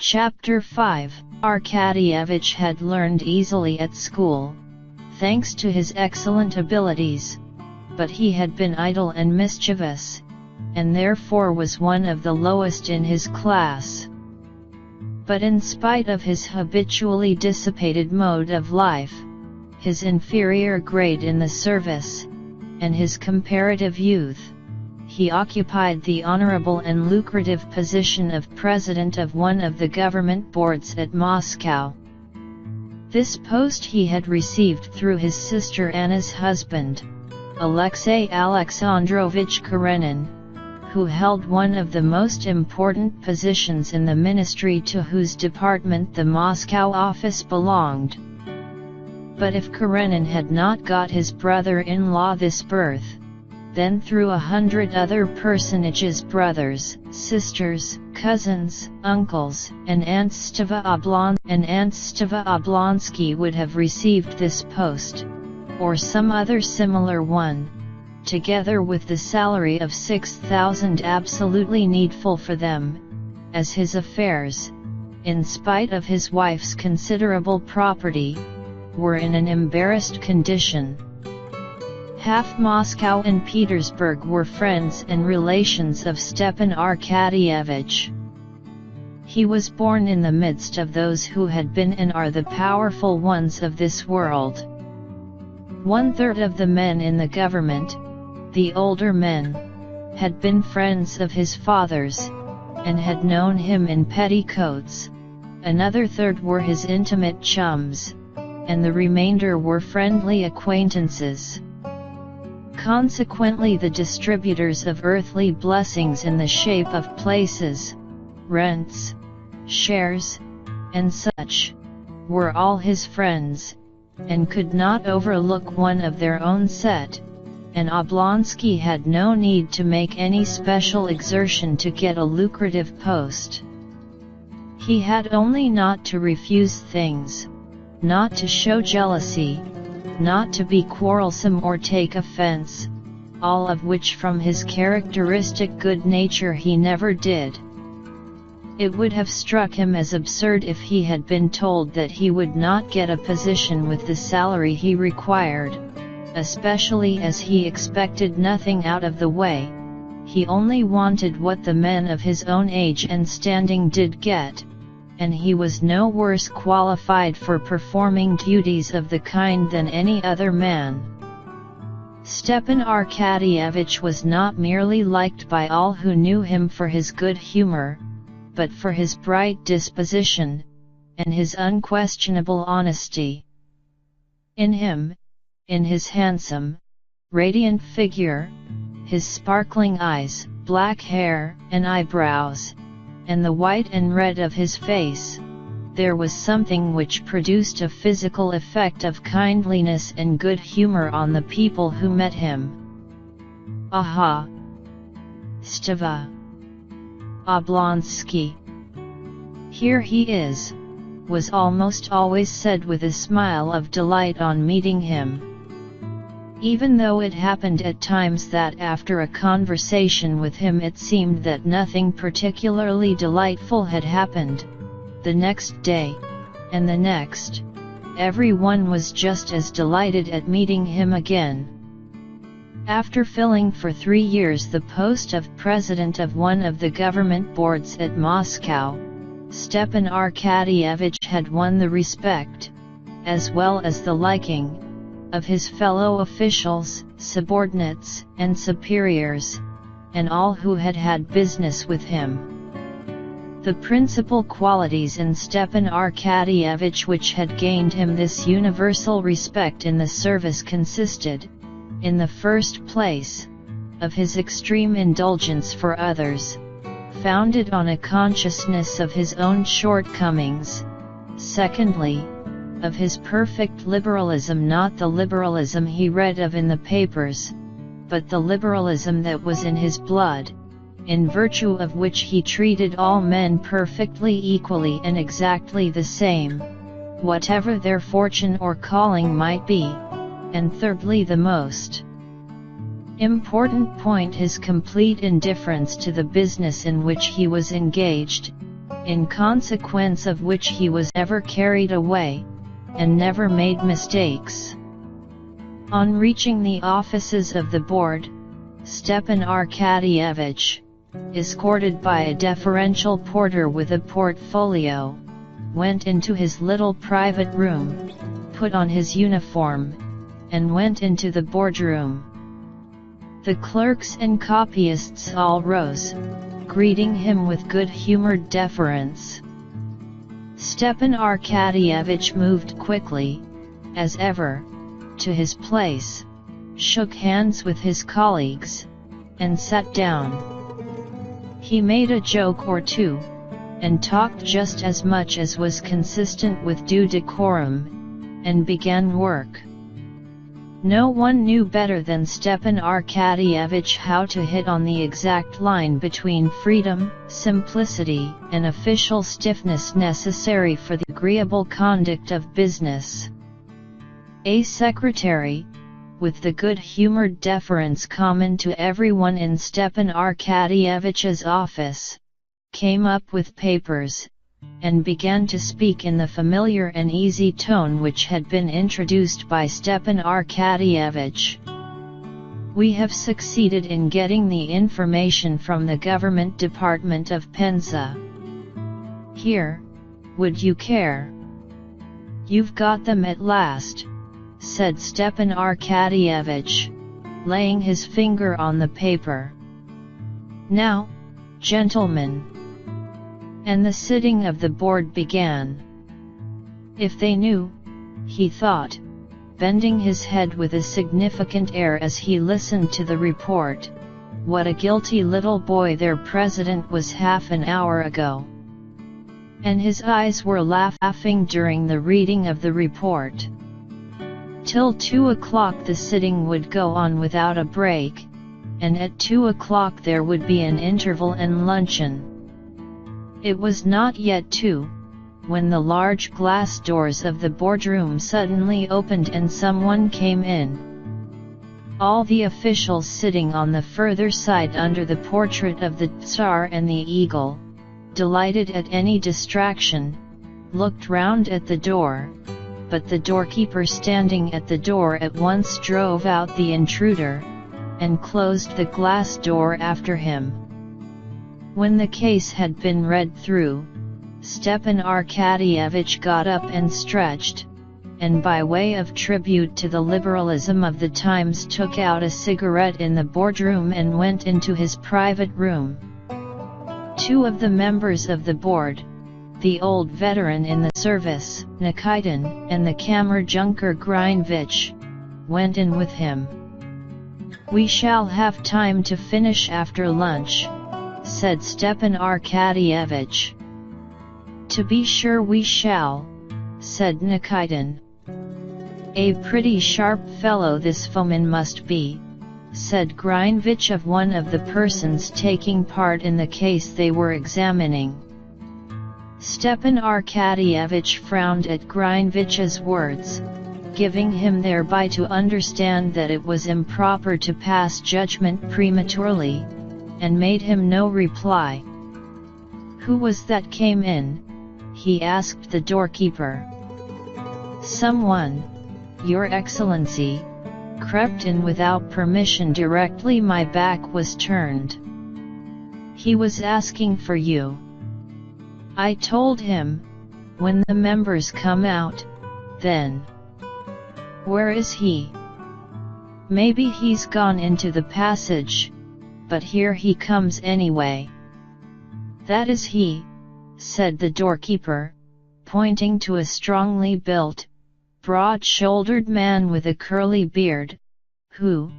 Chapter 5. Arkadyevich had learned easily at school, thanks to his excellent abilities, but he had been idle and mischievous, and therefore was one of the lowest in his class. But in spite of his habitually dissipated mode of life, his inferior grade in the service, and his comparative youth, he occupied the honorable and lucrative position of president of one of the government boards at Moscow. This post he had received through his sister Anna's husband, Alexei Alexandrovich Karenina, who held one of the most important positions in the ministry to whose department the Moscow office belonged. But if Karenina had not got his brother-in-law this berth, then through 100 other personages, brothers, sisters, cousins, uncles, and aunts Oblonsky would have received this post, or some other similar one, together with the salary of 6,000 absolutely needful for them, as his affairs, in spite of his wife's considerable property, were in an embarrassed condition. Half Moscow and Petersburg were friends and relations of Stepan Arkadyevich. He was born in the midst of those who had been and are the powerful ones of this world. 1/3 of the men in the government, the older men, had been friends of his father's, and had known him in petticoats. Another third were his intimate chums, and the remainder were friendly acquaintances. Consequently, the distributors of earthly blessings in the shape of places, rents, shares, and such, were all his friends, and could not overlook one of their own set, and Oblonsky had no need to make any special exertion to get a lucrative post. He had only not to refuse things, not to show jealousy, not to be quarrelsome or take offense, all of which from his characteristic good nature he never did. It would have struck him as absurd if he had been told that he would not get a position with the salary he required, especially as he expected nothing out of the way. He only wanted what the men of his own age and standing did get, and he was no worse qualified for performing duties of the kind than any other man. Stepan Arkadyevich was not merely liked by all who knew him for his good humor, but for his bright disposition, and his unquestionable honesty. In him, in his handsome, radiant figure, his sparkling eyes, black hair and eyebrows, and the white and red of his face, there was something which produced a physical effect of kindliness and good humor on the people who met him. Aha! Stava! Oblonsky! Here he is, was almost always said with a smile of delight on meeting him. Even though it happened at times that after a conversation with him it seemed that nothing particularly delightful had happened, the next day, and the next, everyone was just as delighted at meeting him again. After filling for 3 years the post of president of one of the government boards at Moscow, Stepan Arkadyevich had won the respect, as well as the liking, of his fellow officials, subordinates, and superiors, and all who had had business with him. The principal qualities in Stepan Arkadyevich which had gained him this universal respect in the service consisted, in the first place, of his extreme indulgence for others, founded on a consciousness of his own shortcomings. Secondly, of his perfect liberalism, not the liberalism he read of in the papers, but the liberalism that was in his blood, in virtue of which he treated all men perfectly equally and exactly the same, whatever their fortune or calling might be. And thirdly, the most important point, his complete indifference to the business in which he was engaged, in consequence of which he was ever carried away, and never made mistakes. On reaching the offices of the board, Stepan Arkadyevich, escorted by a deferential porter with a portfolio, went into his little private room, put on his uniform, and went into the boardroom. The clerks and copyists all rose, greeting him with good-humored deference. Stepan Arkadyevich moved quickly, as ever, to his place, shook hands with his colleagues, and sat down. He made a joke or two, and talked just as much as was consistent with due decorum, and began work. No one knew better than Stepan Arkadyevich how to hit on the exact line between freedom, simplicity, and official stiffness necessary for the agreeable conduct of business. A secretary, with the good-humored deference common to everyone in Stepan Arkadyevich's office, came up with papers, and began to speak in the familiar and easy tone which had been introduced by Stepan Arkadyevich. We have succeeded in getting the information from the government department of Penza. Here, would you care? You've got them at last, said Stepan Arkadyevich, laying his finger on the paper. Now, gentlemen. And the sitting of the board began. If they knew, he thought, bending his head with a significant air as he listened to the report, what a guilty little boy their president was half an hour ago. And his eyes were laughing during the reading of the report. Till 2 o'clock the sitting would go on without a break, and at 2 o'clock there would be an interval and luncheon. It was not yet 2, when the large glass doors of the boardroom suddenly opened and someone came in. All the officials sitting on the further side under the portrait of the Tsar and the eagle, delighted at any distraction, looked round at the door, but the doorkeeper standing at the door at once drove out the intruder, and closed the glass door after him. When the case had been read through, Stepan Arkadyevich got up and stretched, and by way of tribute to the liberalism of the times took out a cigarette in the boardroom and went into his private room. 2 of the members of the board, the old veteran in the service, Nikitin, and the Kammerjunker Grinevich, went in with him. We shall have time to finish after lunch, said Stepan Arkadyevich. To be sure we shall, said Nikitin. A pretty sharp fellow this Fomin must be, said Grinevich of one of the persons taking part in the case they were examining. Stepan Arkadyevich frowned at Grinevich's words, giving him thereby to understand that it was improper to pass judgment prematurely, and made him no reply. Who was that came in? He asked the doorkeeper. Someone, Your Excellency, crept in without permission directly my back was turned. He was asking for you. I told him, when the members come out, then. Where is he? Maybe he's gone into the passage, but here he comes anyway. That is he, said the doorkeeper, pointing to a strongly built, broad-shouldered man with a curly beard, who,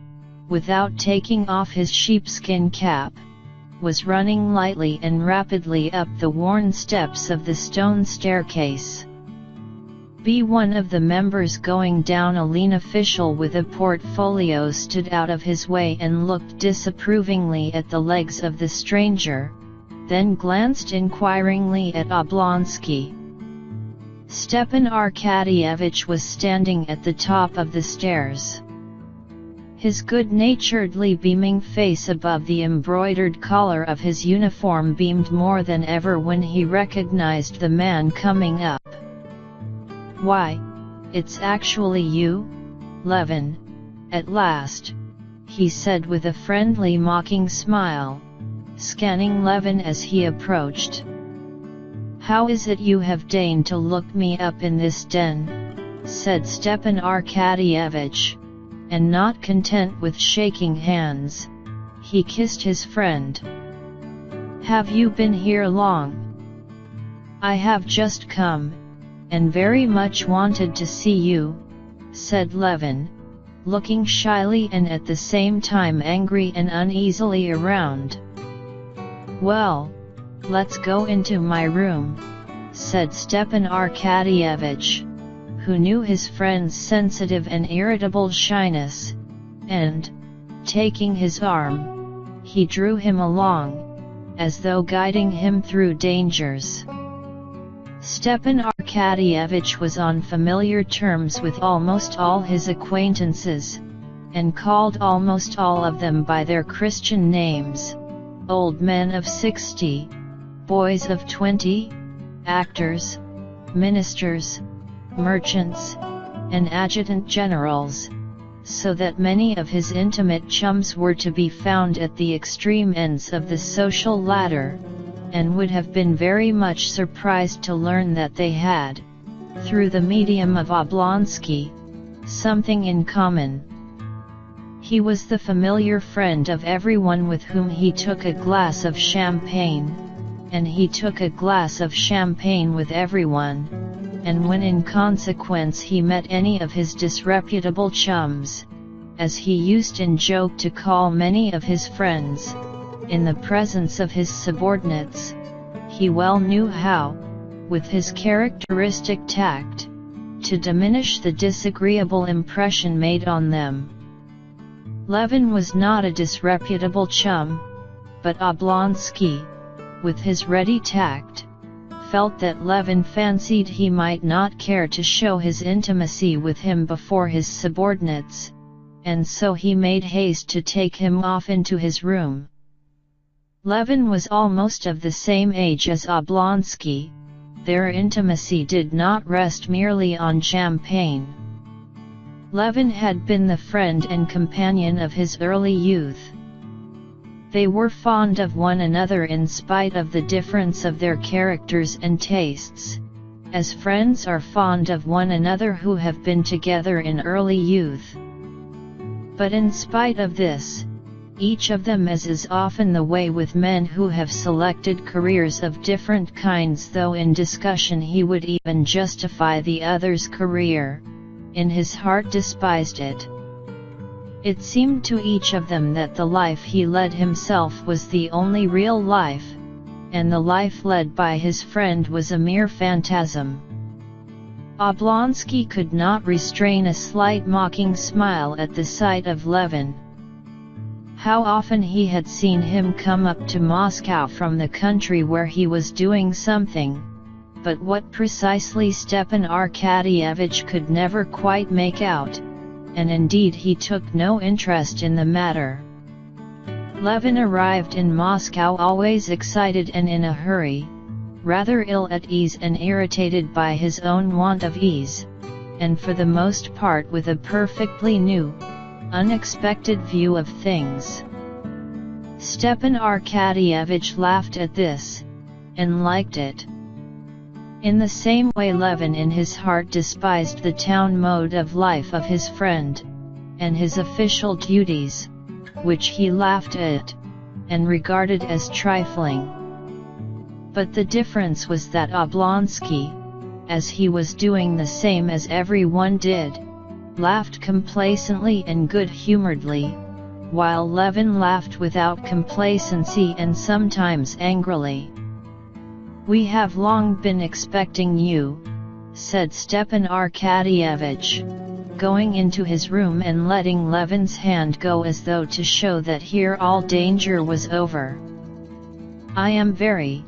without taking off his sheepskin cap, was running lightly and rapidly up the worn steps of the stone staircase. One of the members going down. A lean official with a portfolio stood out of his way and looked disapprovingly at the legs of the stranger, then glanced inquiringly at Oblonsky. Stepan Arkadyevich was standing at the top of the stairs. His good-naturedly beaming face above the embroidered collar of his uniform beamed more than ever when he recognized the man coming up. "Why, it's actually you, Levin, at last," he said with a friendly mocking smile, scanning Levin as he approached. "How is it you have deigned to look me up in this den?" said Stepan Arkadyevich, and not content with shaking hands, he kissed his friend. "Have you been here long?" "I have just come, and very much wanted to see you," said Levin, looking shyly and at the same time angry and uneasily around. "Well, let's go into my room," said Stepan Arkadyevich, who knew his friend's sensitive and irritable shyness, and, taking his arm, he drew him along, as though guiding him through dangers. Stepan Arkadyevich was on familiar terms with almost all his acquaintances, and called almost all of them by their Christian names: old men of 60, boys of 20, actors, ministers, merchants, and adjutant generals, so that many of his intimate chums were to be found at the extreme ends of the social ladder, and would have been very much surprised to learn that they had, through the medium of Oblonsky, something in common. He was the familiar friend of everyone with whom he took a glass of champagne, and he took a glass of champagne with everyone, and when in consequence he met any of his disreputable chums, as he used in joke to call many of his friends, in the presence of his subordinates, he well knew how, with his characteristic tact, to diminish the disagreeable impression made on them. Levin was not a disreputable chum, but Oblonsky, with his ready tact, felt that Levin fancied he might not care to show his intimacy with him before his subordinates, and so he made haste to take him off into his room. Levin was almost of the same age as Oblonsky. Their intimacy did not rest merely on champagne. Levin had been the friend and companion of his early youth. They were fond of one another in spite of the difference of their characters and tastes, as friends are fond of one another who have been together in early youth. But in spite of this, each of them, as is often the way with men who have selected careers of different kinds, though in discussion he would even justify the other's career, in his heart despised it. It seemed to each of them that the life he led himself was the only real life, and the life led by his friend was a mere phantasm. Oblonsky could not restrain a slight mocking smile at the sight of Levin. How often he had seen him come up to Moscow from the country where he was doing something, but what precisely Stepan Arkadyevich could never quite make out, and indeed he took no interest in the matter. Levin arrived in Moscow always excited and in a hurry, rather ill at ease and irritated by his own want of ease, and for the most part with a perfectly new, unexpected view of things. Stepan Arkadyevich laughed at this, and liked it. In the same way Levin in his heart despised the town mode of life of his friend, and his official duties, which he laughed at, and regarded as trifling. But the difference was that Oblonsky, as he was doing the same as everyone did, laughed complacently and good-humoredly, while Levin laughed without complacency and sometimes angrily. "We have long been expecting you," said Stepan Arkadyevich, going into his room and letting Levin's hand go as though to show that here all danger was over. "I am very,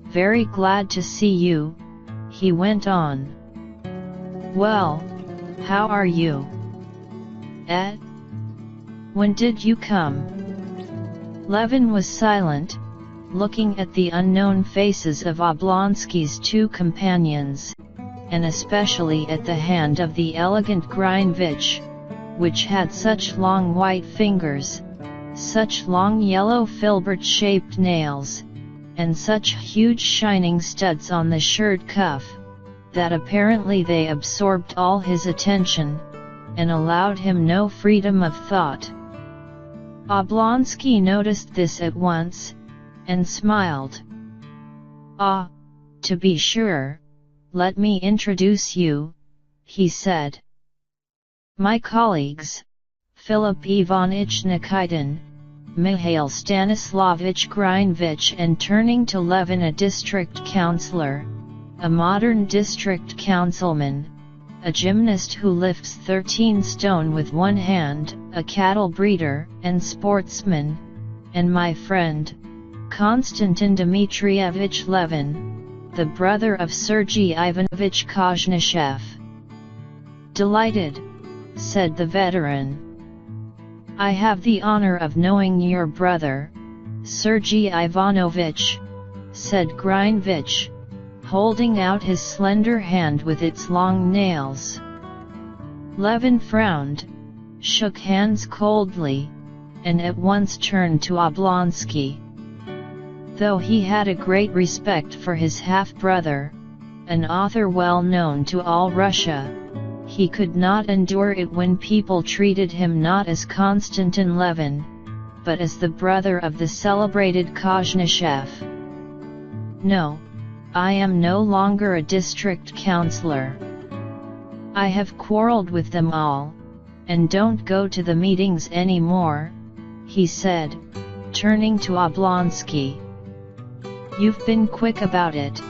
very glad to see you," he went on. "Well, how are you? When did you come?" Levin was silent, looking at the unknown faces of Oblonsky's two companions, and especially at the hand of the elegant Grinevich, which had such long white fingers, such long yellow filbert-shaped nails, and such huge shining studs on the shirt cuff, that apparently they absorbed all his attention, and allowed him no freedom of thought. Oblonsky noticed this at once, and smiled. "Ah, to be sure, let me introduce you," he said. "My colleagues, Philip Ivanitch Nikitin, Mikhail Stanislavich Grinevich," and turning to Levin, "a district councillor, a modern district councilman, a gymnast who lifts 13 stone with one hand, a cattle breeder and sportsman, and my friend, Konstantin Dmitrievich Levin, the brother of Sergei Ivanovich Kozhnishev." "Delighted," said the veteran. "I have the honor of knowing your brother, Sergei Ivanovich," said Grinevich, holding out his slender hand with its long nails. Levin frowned, shook hands coldly, and at once turned to Oblonsky. Though he had a great respect for his half-brother, an author well known to all Russia, he could not endure it when people treated him not as Konstantin Levin, but as the brother of the celebrated Kozhnishev. "No, I am no longer a district councillor. I have quarreled with them all, and don't go to the meetings anymore," he said, turning to Oblonsky. "You've been quick about it,"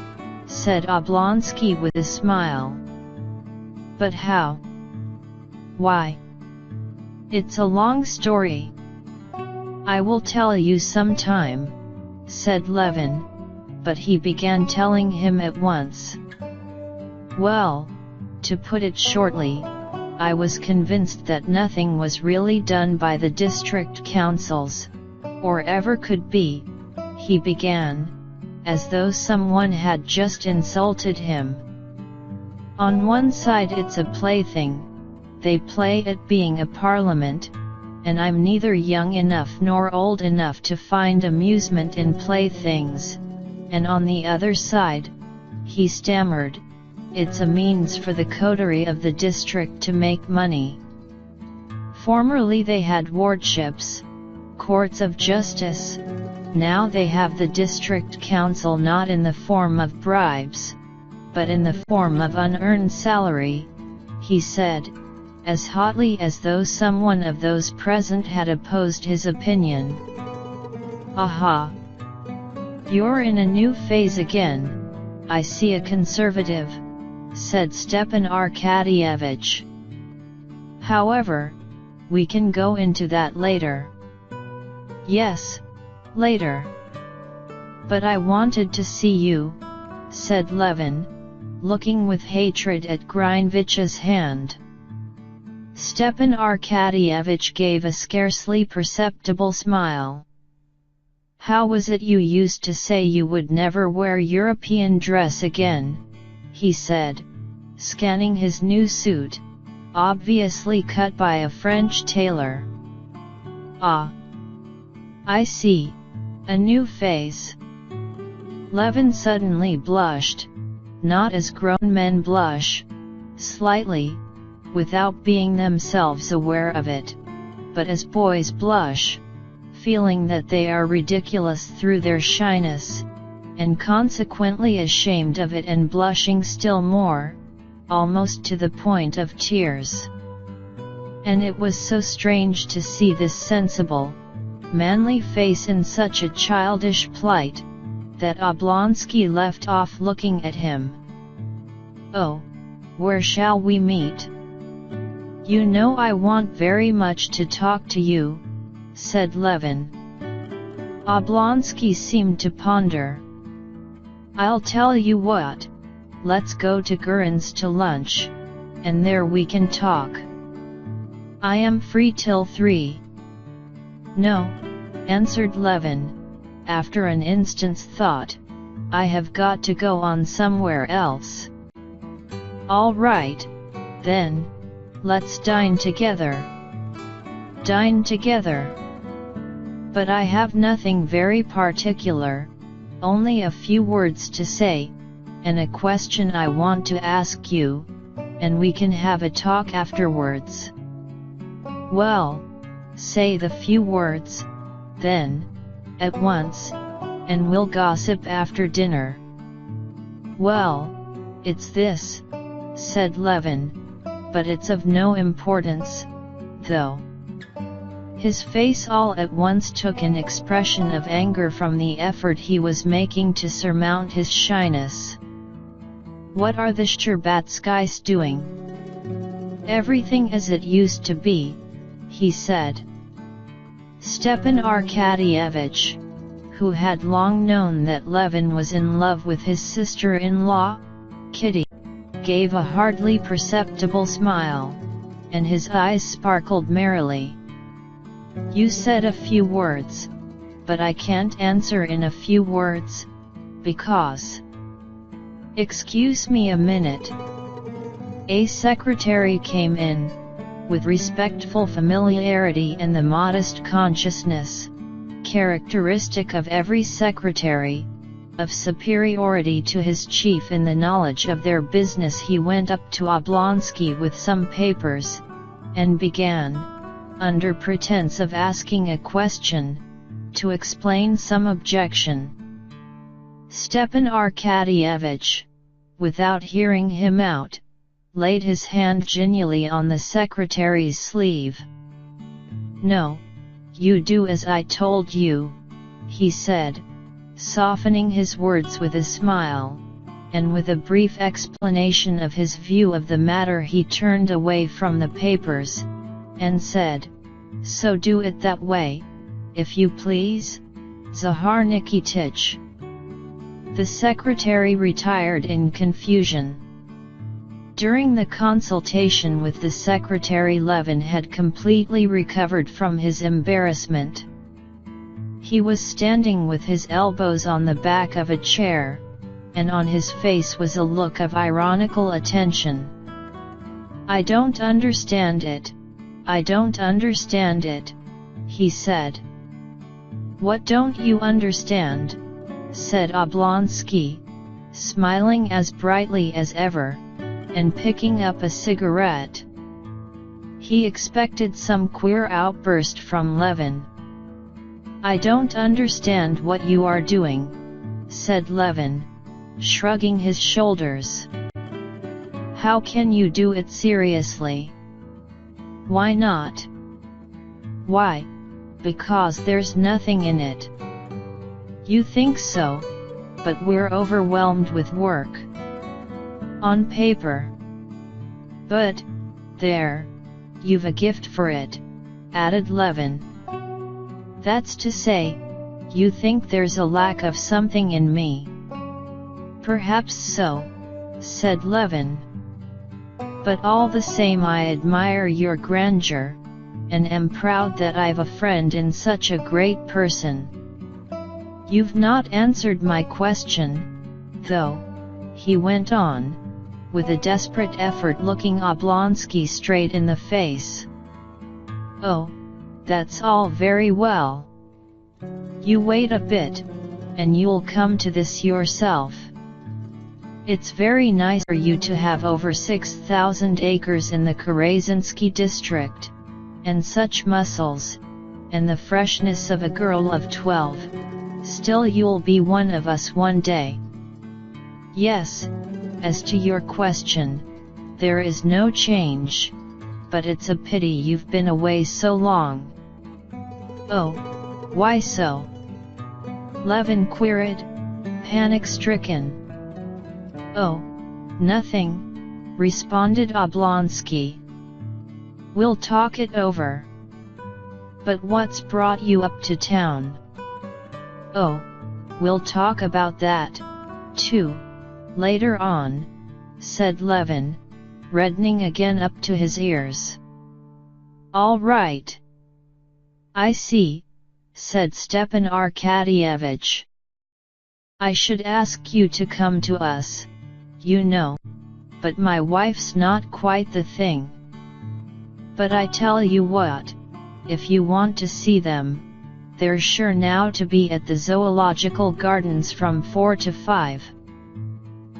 said Oblonsky with a smile. "But how? Why? It's a long story. I will tell you some time," said Levin, but he began telling him at once. "Well, to put it shortly, I was convinced that nothing was really done by the district councils, or ever could be," he began, as though someone had just insulted him. "On one side it's a plaything, they play at being a parliament, and I'm neither young enough nor old enough to find amusement in playthings, and on the other side," he stammered, "it's a means for the coterie of the district to make money. Formerly they had wardships, courts of justice, now they have the district council not in the form of bribes, but in the form of unearned salary," he said, as hotly as though someone of those present had opposed his opinion. "Aha! You're in a new phase again, I see, a conservative," said Stepan Arkadyevich. "However, we can go into that later." "Yes, later. But I wanted to see you," said Levin, looking with hatred at Grinevich's hand. Stepan Arkadyevich gave a scarcely perceptible smile. "How was it you used to say you would never wear European dress again?" he said, scanning his new suit, obviously cut by a French tailor. "Ah, I see, a new phase." Levin suddenly blushed, not as grown men blush, slightly, without being themselves aware of it, but as boys blush, feeling that they are ridiculous through their shyness, and consequently ashamed of it and blushing still more, almost to the point of tears. And it was so strange to see this sensible, manly face in such a childish plight, that Oblonsky left off looking at him. "Oh, where shall we meet? You know I want very much to talk to you," said Levin. Oblonsky seemed to ponder. "I'll tell you what, let's go to Gurin's to lunch, and there we can talk. I am free till 3. "No," answered Levin, after an instant's thought, "I have got to go on somewhere else." "All right, then, let's dine together." "Dine together? But I have nothing very particular, only a few words to say, and a question I want to ask you, and we can have a talk afterwards." "Well, say the few words, then, at once, and we'll gossip after dinner." "Well, it's this," said Levin, "but it's of no importance, though." His face all at once took an expression of anger from the effort he was making to surmount his shyness. "What are the Shtcherbatskys doing?" "Everything as it used to be," he said. Stepan Arkadyevitch, who had long known that Levin was in love with his sister-in-law, Kitty, gave a hardly perceptible smile, and his eyes sparkled merrily. "You said a few words, but I can't answer in a few words, because—" "Excuse me a minute." A secretary came in, with respectful familiarity and the modest consciousness, characteristic of every secretary, of superiority to his chief in the knowledge of their business. He went up to Oblonsky with some papers, and began, under pretense of asking a question, to explain some objection. Stepan Arkadyevitch, without hearing him out, laid his hand genially on the secretary's sleeve. "No, you do as I told you," he said, softening his words with a smile, and with a brief explanation of his view of the matter he turned away from the papers, and said, "So do it that way, if you please, Zahar Nikitich." The secretary retired in confusion. During the consultation with the secretary, Levin had completely recovered from his embarrassment. He was standing with his elbows on the back of a chair, and on his face was a look of ironical attention. "I don't understand it, I don't understand it," he said. "What don't you understand?" said Oblonsky, smiling as brightly as ever, and picking up a cigarette. He expected some queer outburst from Levin. "I don't understand what you are doing," said Levin, shrugging his shoulders. "How can you do it seriously?" "Why not?" "Why, because there's nothing in it." "You think so, but we're overwhelmed with work." "On paper. But, there, you've a gift for it," added Levin. "That's to say, you think there's a lack of something in me." "Perhaps so," said Levin. "But all the same I admire your grandeur, and am proud that I've a friend in such a great person." "You've not answered my question, though," he went on, with a desperate effort looking Oblonsky straight in the face. "Oh, that's all very well. You wait a bit, and you'll come to this yourself. It's very nice for you to have over 6,000 acres in the Karazinsky district, and such muscles, and the freshness of a girl of 12, still you'll be one of us one day. Yes, as to your question, there is no change, but it's a pity you've been away so long." "Oh, why so?" Levin queried, panic-stricken. "Oh, nothing," responded Oblonsky. "We'll talk it over." "But what's brought you up to town?" "Oh, we'll talk about that, too, later on," said Levin, reddening again up to his ears. "All right. I see," said Stepan Arkadyevich. "I should ask you to come to us, you know, but my wife's not quite the thing. But I tell you what, if you want to see them, they're sure now to be at the Zoological Gardens from 4 to 5.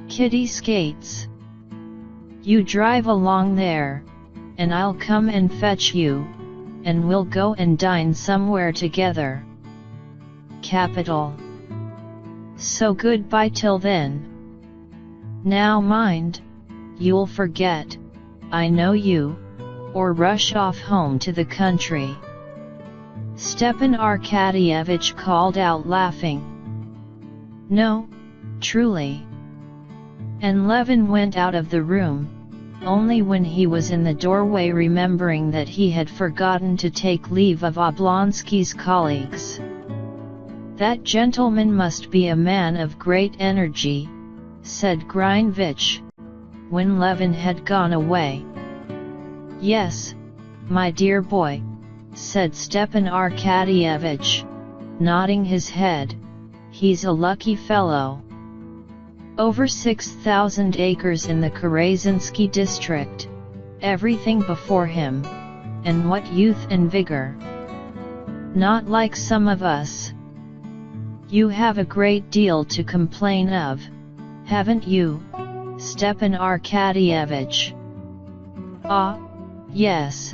Kiddie skates. You drive along there, and I'll come and fetch you, and we'll go and dine somewhere together." "Capital. So goodbye till then. Now mind, you'll forget, I know you, or rush off home to the country," Stepan Arkadyevich called out laughing. "No, truly." And Levin went out of the room, only when he was in the doorway remembering that he had forgotten to take leave of Oblonsky's colleagues. "That gentleman must be a man of great energy," said Grinevich, when Levin had gone away. "Yes, my dear boy," said Stepan Arkadyevich, nodding his head, "he's a lucky fellow. Over 6,000 acres in the Karazinsky district, everything before him, and what youth and vigor. Not like some of us. You have a great deal to complain of, haven't you, Stepan Arkadyevich?" "Ah, yes,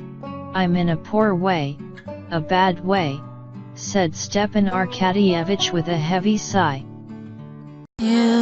I'm in a poor way, a bad way," said Stepan Arkadyevich with a heavy sigh. Yeah.